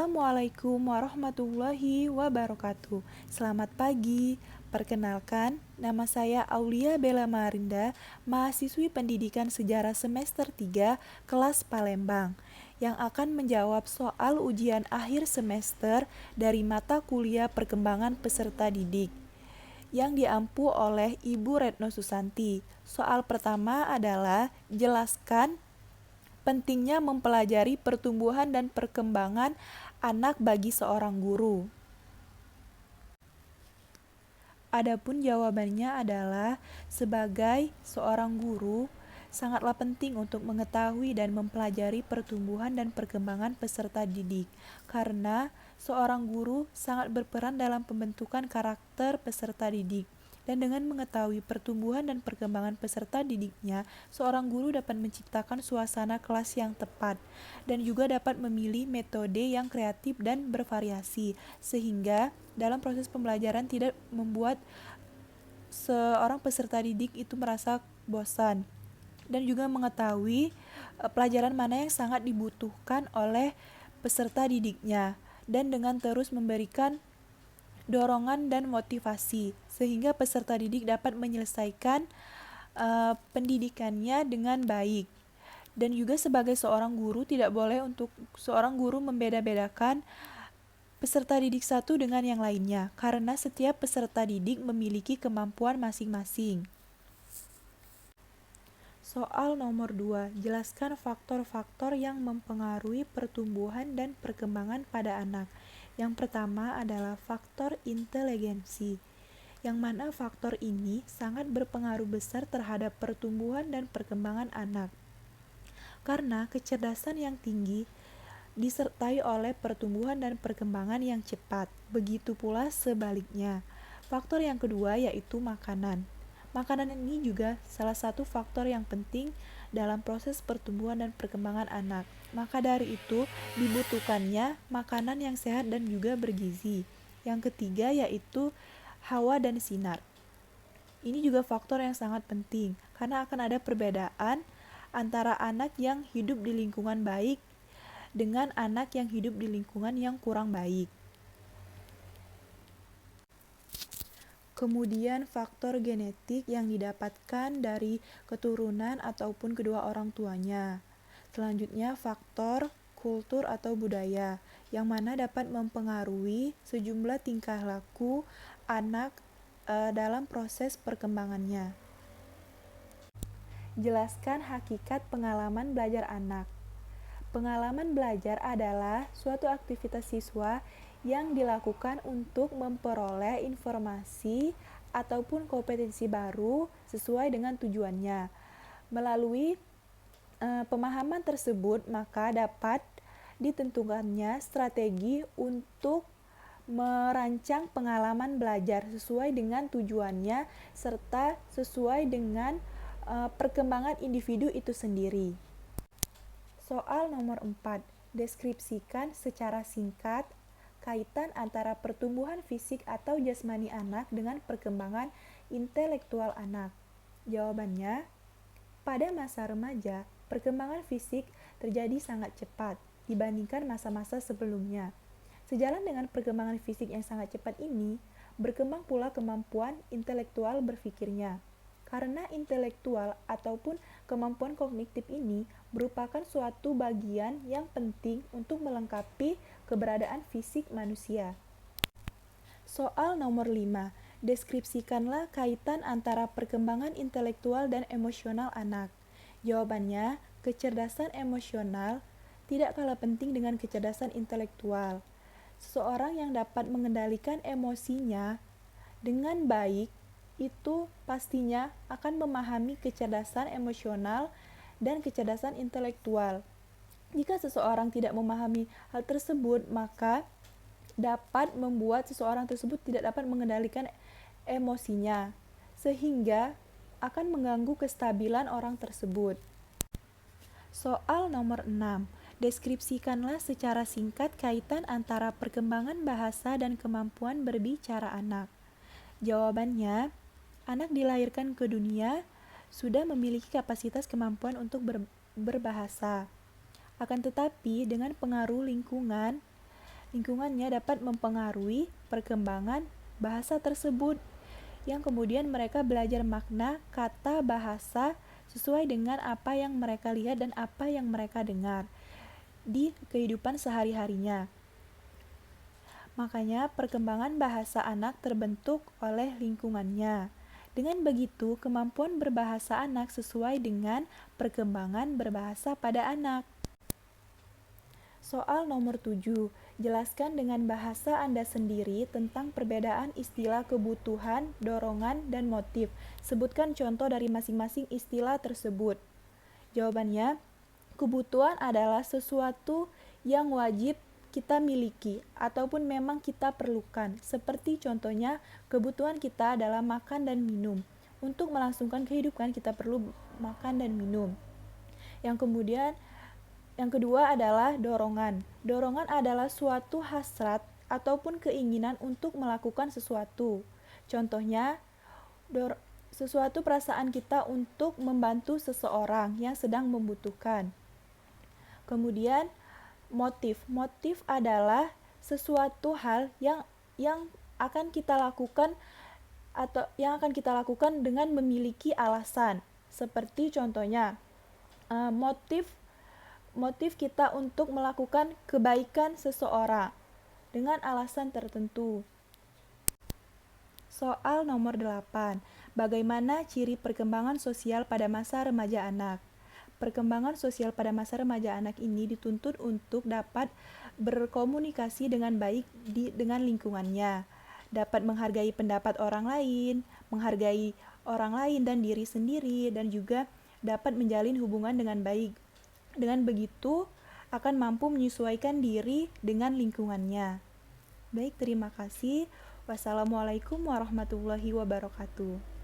Assalamualaikum warahmatullahi wabarakatuh. Selamat pagi. Perkenalkan, nama saya Aulia Bella Marinda, mahasiswi Pendidikan Sejarah semester 3, kelas Palembang, yang akan menjawab soal ujian akhir semester dari mata kuliah Perkembangan Peserta Didik yang diampu oleh Ibu Retno Susanti. Soal pertama adalah jelaskan pentingnya mempelajari pertumbuhan dan perkembangan anak bagi seorang guru. Adapun jawabannya adalah sebagai seorang guru sangatlah penting untuk mengetahui dan mempelajari pertumbuhan dan perkembangan peserta didik, karena seorang guru sangat berperan dalam pembentukan karakter peserta didik. Dan dengan mengetahui pertumbuhan dan perkembangan peserta didiknya, seorang guru dapat menciptakan suasana kelas yang tepat dan juga dapat memilih metode yang kreatif dan bervariasi, sehingga dalam proses pembelajaran tidak membuat seorang peserta didik itu merasa bosan, dan juga mengetahui pelajaran mana yang sangat dibutuhkan oleh peserta didiknya, dan dengan terus memberikan dorongan dan motivasi sehingga peserta didik dapat menyelesaikan pendidikannya dengan baik. Dan juga sebagai seorang guru tidak boleh untuk seorang guru membeda-bedakan peserta didik satu dengan yang lainnya, karena setiap peserta didik memiliki kemampuan masing-masing. Soal nomor 2, jelaskan faktor-faktor yang mempengaruhi pertumbuhan dan perkembangan pada anak. Yang pertama adalah faktor inteligensi, yang mana faktor ini sangat berpengaruh besar terhadap pertumbuhan dan perkembangan anak. Karena kecerdasan yang tinggi disertai oleh pertumbuhan dan perkembangan yang cepat. Begitu pula sebaliknya. Faktor yang kedua yaitu makanan. Makanan ini juga salah satu faktor yang penting dalam proses pertumbuhan dan perkembangan anak. Maka dari itu dibutuhkannya makanan yang sehat dan juga bergizi. Yang ketiga yaitu hawa dan sinar. Ini juga faktor yang sangat penting karena akan ada perbedaan antara anak yang hidup di lingkungan baik dengan anak yang hidup di lingkungan yang kurang baik. Kemudian faktor genetik yang didapatkan dari keturunan ataupun kedua orang tuanya. Selanjutnya faktor kultur atau budaya, yang mana dapat mempengaruhi sejumlah tingkah laku anak dalam proses perkembangannya. Jelaskan hakikat pengalaman belajar anak. Pengalaman belajar adalah suatu aktivitas siswa yang dilakukan untuk memperoleh informasi ataupun kompetensi baru sesuai dengan tujuannya. Melalui pemahaman tersebut, maka dapat ditentukannya strategi untuk merancang pengalaman belajar sesuai dengan tujuannya serta sesuai dengan perkembangan individu itu sendiri. Soal nomor 4, deskripsikan secara singkat kaitan antara pertumbuhan fisik atau jasmani anak dengan perkembangan intelektual anak. Jawabannya, pada masa remaja, perkembangan fisik terjadi sangat cepat dibandingkan masa-masa sebelumnya. Sejalan dengan perkembangan fisik yang sangat cepat ini, berkembang pula kemampuan intelektual berpikirnya. Karena intelektual ataupun kemampuan kognitif ini merupakan suatu bagian yang penting untuk melengkapi keberadaan fisik manusia. Soal nomor 5, deskripsikanlah kaitan antara perkembangan intelektual dan emosional anak. Jawabannya, kecerdasan emosional tidak kalah penting dengan kecerdasan intelektual. Seseorang yang dapat mengendalikan emosinya dengan baik itu pastinya akan memahami kecerdasan emosional dan kecerdasan intelektual. Jika seseorang tidak memahami hal tersebut, maka dapat membuat seseorang tersebut tidak dapat mengendalikan emosinya, sehingga akan mengganggu kestabilan orang tersebut. Soal nomor 6, deskripsikanlah secara singkat kaitan antara perkembangan bahasa dan kemampuan berbicara anak. Jawabannya, anak dilahirkan ke dunia sudah memiliki kapasitas kemampuan untuk berbahasa. Akan tetapi, dengan pengaruh lingkungan Lingkungannya dapat mempengaruhi perkembangan bahasa tersebut, yang kemudian mereka belajar makna kata bahasa sesuai dengan apa yang mereka lihat dan apa yang mereka dengar di kehidupan sehari-harinya. Makanya perkembangan bahasa anak terbentuk oleh lingkungannya. Dengan begitu, kemampuan berbahasa anak sesuai dengan perkembangan berbahasa pada anak. Soal nomor 7. Jelaskan dengan bahasa Anda sendiri tentang perbedaan istilah kebutuhan, dorongan, dan motif. Sebutkan contoh dari masing-masing istilah tersebut. Jawabannya, kebutuhan adalah sesuatu yang wajib kita miliki ataupun memang kita perlukan. Seperti contohnya, kebutuhan kita adalah makan dan minum. Untuk melangsungkan kehidupan kita perlu makan dan minum. Yang kedua adalah dorongan. Dorongan adalah suatu hasrat ataupun keinginan untuk melakukan sesuatu. Contohnya, sesuatu perasaan kita untuk membantu seseorang yang sedang membutuhkan. Kemudian, motif adalah sesuatu hal yang akan kita lakukan dengan memiliki alasan. Seperti contohnya, motif kita untuk melakukan kebaikan seseorang dengan alasan tertentu. Soal nomor 8. Bagaimana ciri perkembangan sosial pada masa remaja anak? Perkembangan sosial pada masa remaja anak ini dituntut untuk dapat berkomunikasi dengan baik dengan lingkungannya, dapat menghargai pendapat orang lain, menghargai orang lain dan diri sendiri, dan juga dapat menjalin hubungan dengan baik. Dengan begitu, akan mampu menyesuaikan diri dengan lingkungannya. Baik, terima kasih. Wassalamualaikum warahmatullahi wabarakatuh.